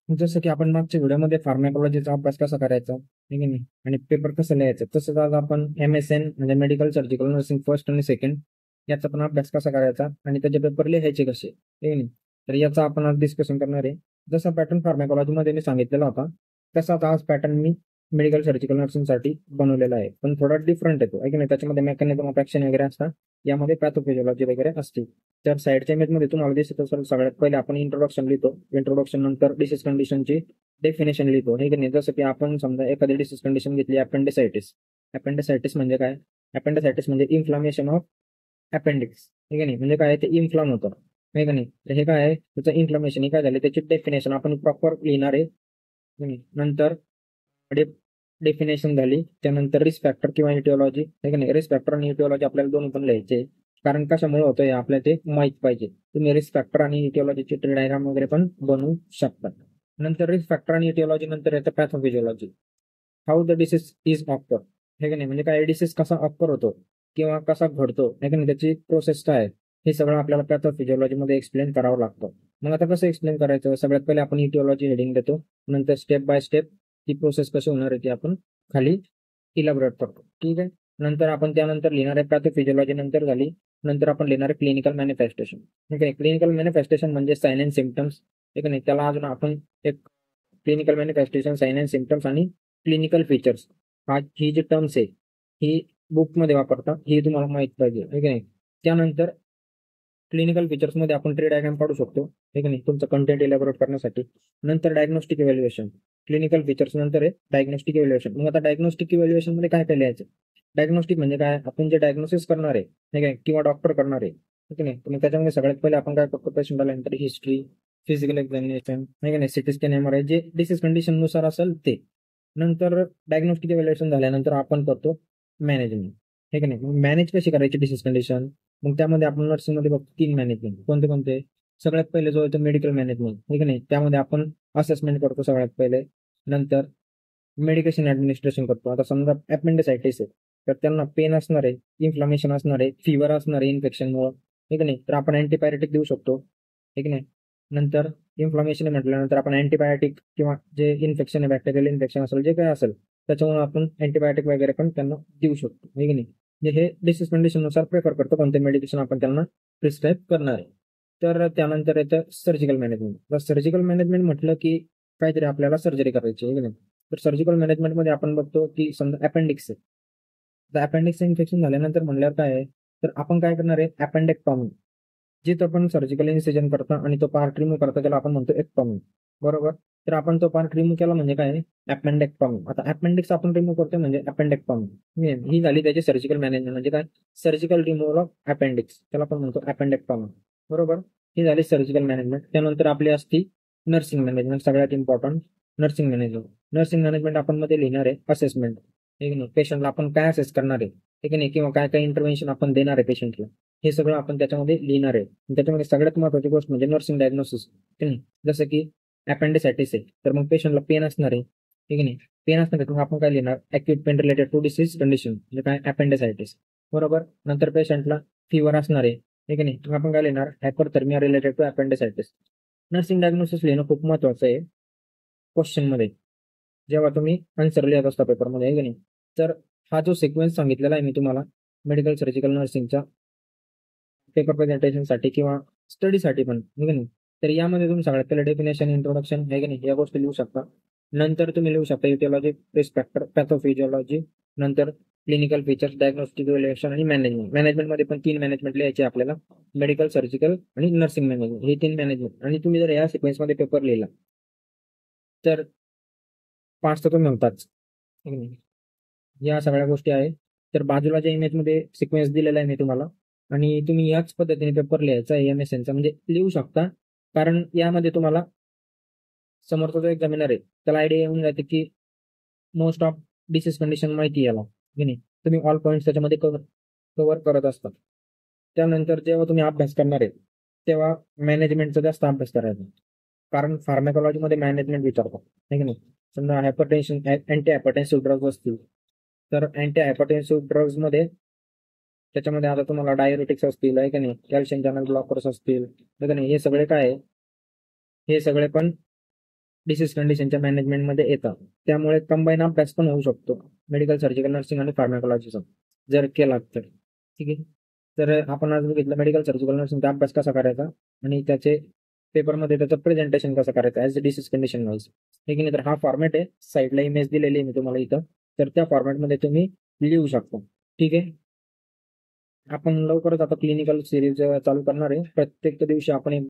जसं की आपण मागच्या व्हिडिओमध्ये फार्माकोलॉजीचा अभ्यास कसा करायचा आहे की नाही आणि पेपर कसं लिहायचं, तसंच आज आपण MSN म्हणजे मेडिकल सर्जिकल नर्सिंग फर्स्ट आणि सेकंड याचा पण अभ्यास कसा करायचा आणि त्याचे पेपर लिहायचे कसे, आहे की नाही. तर याचा आपण आज डिस्कशन करणार आहे. जसा पॅटर्न फार्माकोलॉजीमध्ये मी सांगितलेला होता तसाच आज पॅटर्न मी मेडिकल सर्जिकल नर्सिंगसाठी बनवलेला आहे, पण थोडा डिफरंट येतो आहे की नाही. त्याच्यामध्ये मेकॅनिझम ऑफ ऍक्शन वगैरे असतात, यामध्ये पॅथोफिजिओलॉजी वगैरे असते. तर साईडच्या इमेज मध्ये तुम्हाला दिसत असेल, सगळ्यात पहिले आपण इंट्रोडक्शन लिहितो. इंट्रोडक्शन नंतर डिसीज कंडिशनची डेफिनेशन लिहितो, हे की नाही. जसं की आपण समजा एखादी डिसीज कंडिशन घेतली अपेंडिसायटिस. अपेंडिसायटिस म्हणजे काय? अपेंडिसायटिस म्हणजे इन्फ्लामेशन ऑफ अपेंडिक्स, हे की नाही. म्हणजे काय, ते इन्फ्लाम होतं, हे की नाही. तर हे काय आहे, त्याचं इन्फ्लामेशन हे काय झाले, त्याची डेफिनेशन आपण प्रॉपर लिहिणार आहे, हे की नाही. नंतर डेफिनेशन झाली, त्यानंतर रिस्क फॅक्टर किंवा इटिओलॉजी, हे की नाही. रिस्क फॅक्टर आणि इटिओलॉजी आपल्याला दोन्ही पण लिहायचे, कारण कशामुळे होतं हे आपल्याला ते माहित पाहिजे. तुम्ही रिस्क फॅक्टर आणि इटिओलॉजीची ट्री डायग्राम वगैरे पण बनवू शकता. नंतर रिस्क फॅक्टर आणि इटिओलॉजी नंतर येतं पॅथोफिजिओलॉजी, हाऊ द डिसीज इज ऑक्टर, हे की नाही. म्हणजे काय, डिसीज कसा ऑक्टर होतो किंवा कसा घडतो, हे की नाही, त्याची प्रोसेस काय आहे, हे सगळं आपल्याला पॅथोफिजिओलॉजी मध्ये एक्सप्लेन करावं लागतं. मग आता कसं एक्सप्लेन करायचं, सगळ्यात पहिले आपण इटिओलॉजी हेडिंग देतो, नंतर स्टेप बाय स्टेप ती प्रोसेस कशी होणार आहे ती आपण खाली इलॅबोरेट करतो, ठीक आहे. नंतर आपण त्यानंतर लिहिणार आहे पॅथोफिजिओलॉजी नंतर झाली, नंतर आपण लिहिणार आहे क्लिनिकल मॅनिफेस्टेशन, ठीक आहे. क्लिनिकल मॅनिफेस्टेशन म्हणजे साइन अँड सिम्पटम्स, ठीक आहे. त्याला अजून आपण एक clinical manifestation, sign and symptoms आणि क्लिनिकल फीचर्स, ही जी टर्म्स आहे ही बुकमध्ये वापरतात, ही तुम्हाला माहित पाहिजे, ठीक आहे. त्यानंतर क्लिनिकल फीचर्समध्ये आपण ट्री डायग्राम काढू शकतो, ठीक आहे. तुमचं कंटेंट इलॅबोरेट करण्यासाठी. नंतर डायग्नोस्टिक इव्हॅल्युएशन, क्लिनिकल फीचर्स नंतर आहे डायग्नोस्टिक इव्हॅल्युएशन. मग आता डायग्नोस्टिक इव्हॅल्युएशन मध्ये काय काय लिहायचं? डायग्नोस्टिक म्हणजे काय, आपण जे डायग्नोसिस करणार आहे, ठीक आहे, किंवा डॉक्टर करणार आहे, ठीक आहे. मग त्याच्यामध्ये सगळ्यात पहिले आपण काय करतो, पेशंट आल्यानंतर हिस्ट्री, फिजिकल एक्झामिनेशन, ठीक आहे, सिटी स्कॅन, MRI जे डिसीज कंडिशन नुसार असेल ते. नंतर डायग्नोस्टिक इव्हॅल्युएशन झाल्यानंतर आपण करतो मॅनेजमेंट, ठीक आहे. मग मॅनेज कशी करायची डिसीज कंडिशन, मग त्यामध्ये आपण नर्सिंगमध्ये बघतो 3 मॅनेजमेंट, कोणते कोणते. सगळ्यात पहिले जो येतो मेडिकल मॅनेजमेंट, ठीक आहे. त्यामध्ये आपण असेसमेंट करतो सगळ्यात पहिले. नंतर मेडिकेशन ऍडमिनिस्ट्रेशन करतो. आता समजा अपेंडिसायटिस आहे, तर त्यांना पेन असणार आहे, इन्फ्लामेशन असणार आहे, फिवर असणार आहे इन्फेक्शनमुळे, ठीक आहे. तर आपण अँटीबायोटिक देऊ शकतो, ठीक आहे. नंतर इन्फ्लामेशन म्हटल्यानंतर आपण अँटीबायोटिक किंवा जे इन्फेक्शन आहे, बॅक्टेरियल इन्फेक्शन असेल, जे काय असेल त्याच्यामुळे आपण अँटीबायोटिक वगैरे पण त्यांना देऊ शकतो, ठीक आहे. म्हणजे हे डिसीज कंडिशन नुसार प्रेफर करतो कोणते मेडिकेशन आपण त्यांना प्रिस्क्राईब करणार आहे. तर त्यानंतर येतं सर्जिकल मॅनेजमेंट. तर सर्जिकल मॅनेजमेंट म्हटलं की काहीतरी आपल्याला सर्जरी करायची आहे की नाही. तर सर्जिकल मॅनेजमेंटमध्ये आपण बघतो की समजा अपेंडिक्स आहे, तर अपेंडिक्स इन्फेक्शन झाल्यानंतर म्हणल्यावर काय आहे, तर आपण काय करणार आहे, अपेंडेक्टॉमी. जिथं आपण सर्जिकल इन्सिजन करता आणि तो पार्ट रिमूव्ह करता त्याला आपण म्हणतो एक्टॉमी, बरोबर. तर आपण तो पार्ट रिमूव्ह केला म्हणजे काय, अपेंडेक्टॉमी. आता अपेंडिक्स आपण रिमूव्ह करतो म्हणजे अपेंडेक्टॉमी, ही झाली त्याची सर्जिकल मॅनेजमेंट. म्हणजे काय, सर्जिकल रिमूव्हल ऑफ अपेंडिक्स, त्याला आपण म्हणतो अपेंडेक्टॉमी, बरोबर. ही झाली सर्जिकल मॅनेजमेंट. त्यानंतर आपली असती नर्सिंग मॅनेजमेंट, सगळ्यात important nursing management. Nursing management आपण मध्ये लिहिणार आहे असेसमेंट, ठीक आहे. पेशंटला आपण काय असेस करणार आहे, ठीक आहे, किंवा काय काय इंटरव्हेन्शन आपण देणार आहे पेशंटला, हे सगळं आपण त्याच्यामध्ये लिहिणार आहे. त्याच्यामध्ये सगळ्यात महत्त्वाची गोष्ट म्हणजे नर्सिंग डायग्नोसिस, ठीक आहे. जसं की अपेंडिसायटिस आहे, तर मग पेशंटला पेन असणार आहे, ठीक आहे. पेन असणार आहे, मग आपण काय लिहिणार, acute pain related to disease condition, म्हणजे काय, अपेंडिसायटिस, बरोबर. नंतर पेशंटला फिवर असणार आहे, ठीक आहे. मग आपण काय लिहिणार, हायपरथर्मिया रिलेटेड टू अपेंडिसायटिस. नर्सिंग डायग्नोसिस लिहिणं खूप महत्त्वाचं आहे क्वेश्चन मध्ये, जेव्हा तुम्ही आन्सर लिहित असता पेपरमध्ये, आहे की नाही. तर हा जो सिक्वेन्स सांगितलेला आहे मी तुम्हाला मेडिकल सर्जिकल नर्सिंगच्या पेपर प्रेझेंटेशनसाठी किंवा स्टडीसाठी पण, ठीक आहे. तर यामध्ये तुम्ही सगळ्यात पहिले डेफिनेशन, इंट्रोडक्शन, आहे की नाही, या गोष्टी लिहू शकता. नंतर तुम्ही लिहू शकता इटिओलॉजी, रिस्क फॅक्टर, पॅथोफिजिओलॉजी, नंतर क्लिनिकल फीचर्स, डायग्नोस्टिक इव्हॅल्युएशन आणि मॅनेजमेंट. मॅनेजमेंटमध्ये पण 3 मॅनेजमेंट लिहायचे आपल्याला, मेडिकल सर्जिकल आणि नर्सिंग मॅनेजमेंट, हे 3 मॅनेजमेंट. आणि तुम्ही जर या सिक्वेन्समध्ये पेपर लिहिला तर पास तर तुम्ही होताच, ठीक आहे. या सगळ्या गोष्टी आहेत. तर बाजूला ज्या इमेजमध्ये सिक्वेन्स दिलेला आहे मी तुम्हाला, आणि तुम्ही याच पद्धतीने पेपर लिहायचा आहे MSNचा, म्हणजे लिहू शकता. कारण यामध्ये तुम्हाला समोरचा जो एक्झामिनर आहे त्याला आयडिया येऊन जाते की मोस्ट ऑफ डिसीज कंडिशन माहिती आहे याला, की नाही. तुम्ही ऑल पॉईंट्स त्याच्यामध्ये कव्हर कव्हर करत असतात. त्यानंतर जेव्हा तुम्ही अभ्यास करणार आहे तेव्हा मॅनेजमेंटचा जास्त अभ्यास करायचा, कारण फार्मॅकॉलॉजीमध्ये मॅनेजमेंट विचारतात, आहे की नाही. समजा हायपरटेन्शन, अँटी हायपरटेन्सिव्ह ड्रग्ज असतील, तर अँटी हायपरटेन्सिव्ह ड्रग्ज मध्ये त्याच्यामध्ये आता तुम्हाला डायरेटिक्स असतील, आहे का नाही, कॅल्शियम चॅनल ब्लॉकर्स असतील, आहे का नाही. हे सगळे काय आहे, हे सगळे पण डिसीज कंडिशनच्या मॅनेजमेंटमध्ये येतं. त्यामुळे कंबाईन अभ्यास पण होऊ शकतो मेडिकल सर्जिकल नर्सिंग आणि फार्मॅकोलॉजीचा जर केला तर. ठीक आहे. तर आपण आज बघितलं मेडिकल सर्जिकल नर्सिंगचा अभ्यास कसा करायचा आणि त्याचे पेपरमध्ये त्याचं प्रेझेंटेशन कसं करायचं as a disease condition wise. ठीक आहे नाही. तर हा फॉर्मॅट आहे. साईडला इमेज दिलेली आहे मी तुम्हाला इथं. तर त्या फॉर्मॅटमध्ये तुम्ही लिहू शकता. ठीक आहे. आपण लवकरच आता क्लिनिकल सिरीज चालू करणार आहे. प्रत्येक दिवशी आपण